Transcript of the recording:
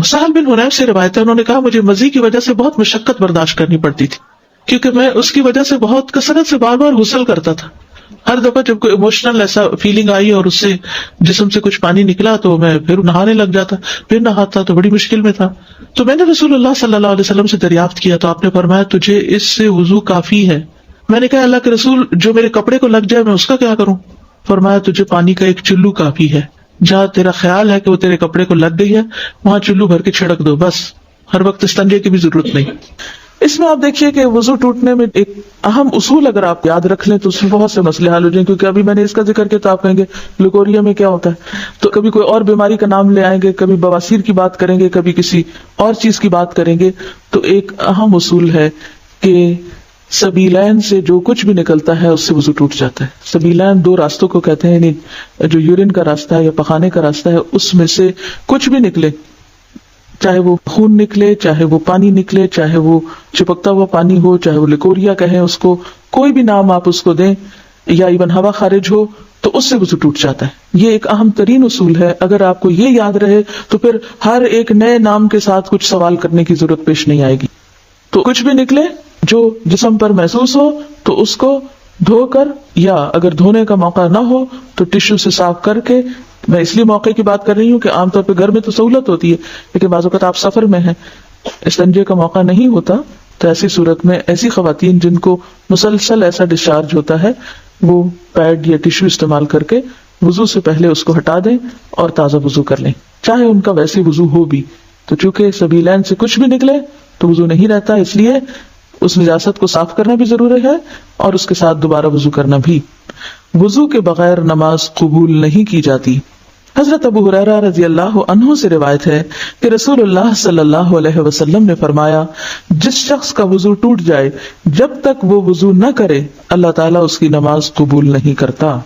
سہل بن حنیف سے روایت ہے، انہوں نے کہا مجھے مزی کی وجہ سے بہت مشقت برداشت کرنی پڑتی تھی، کیونکہ میں اس کی وجہ سے بہت کثرت سے بار بار غسل کرتا تھا. ہر دفعہ جب کوئی ایموشنل ایسا فیلنگ آئی اور اس سے جسم سے کچھ پانی نکلا تو میں پھر نہانے لگ جاتا، پھر نہاتا تو بڑی مشکل میں تھا. تو میں نے رسول اللہ صلی اللہ علیہ وسلم سے دریافت کیا تو آپ نے فرمایا تجھے اس سے وضو کافی ہے. میں نے کہا اللہ کے رسول جو میرے کپڑے کو لگ جائے میں اس کا کیا کروں؟ فرمایا تجھے پانی کا ایک چلو کافی ہے، جہاں تیرا خیال ہے کہ وہ تیرے کپڑے کو لگ گئی ہے وہاں چلو بھر کے چھڑک دو، بس ہر وقت استنجے کی بھی ضرورت نہیں. اس میں آپ دیکھیے کہ وضو ٹوٹنے میں ایک اہم اصول اگر آپ یاد رکھ لیں تو اس میں بہت سے مسئلے حل ہو جائیں، کیونکہ ابھی میں نے اس کا ذکر کیا تو آپ کہیں گے لکوریا میں کیا ہوتا ہے، تو کبھی کوئی اور بیماری کا نام لے آئیں گے، کبھی بواسیر کی بات کریں گے، کبھی کسی اور چیز کی بات کریں گے. تو ایک اہم اصول ہے کہ سبیلین سے جو کچھ بھی نکلتا ہے اس سے وضو ٹوٹ جاتا ہے. سبیلین دو راستوں کو کہتے ہیں، یعنی جو یورین کا راستہ ہے یا پخانے کا راستہ ہے اس میں سے کچھ بھی نکلے، چاہے وہ خون نکلے، چاہے وہ پانی نکلے، چاہے وہ چپکتا ہوا پانی ہو، چاہے وہ لیکوریا کہیں اس کو، کوئی بھی نام آپ اس کو دیں، یا ایون ہوا خارج ہو تو اس سے وضو ٹوٹ جاتا ہے. یہ ایک اہم ترین اصول ہے. اگر آپ کو یہ یاد رہے تو پھر ہر ایک نئے نام کے ساتھ کچھ سوال کرنے کی ضرورت پیش نہیں آئے گی. تو کچھ بھی نکلے جو جسم پر محسوس ہو تو اس کو دھو کر، یا اگر دھونے کا موقع نہ ہو تو ٹشو سے صاف کر کے. میں اس لیے موقع کی بات کر رہی ہوں کہ عام طور پہ گھر میں تو سہولت ہوتی ہے، لیکن بعض اوقات آپ سفر میں ہیں، استنجے کا موقع نہیں ہوتا، تو ایسی صورت میں ایسی خواتین جن کو مسلسل ایسا ڈسچارج ہوتا ہے وہ پیڈ یا ٹشو استعمال کر کے وضو سے پہلے اس کو ہٹا دیں اور تازہ وضو کر لیں، چاہے ان کا ویسے وضو ہو بھی. تو چونکہ سبیلین سے کچھ بھی نکلے تو وضو نہیں رہتا، اس لیے اس نجاست کو صاف کرنا بھی ضروری ہے اور اس کے ساتھ دوبارہ وضو کرنا بھی. وضو کے بغیر نماز قبول نہیں کی جاتی. حضرت ابو ہریرہ رضی اللہ عنہ سے روایت ہے کہ رسول اللہ صلی اللہ علیہ وسلم نے فرمایا جس شخص کا وضو ٹوٹ جائے جب تک وہ وضو نہ کرے اللہ تعالیٰ اس کی نماز قبول نہیں کرتا.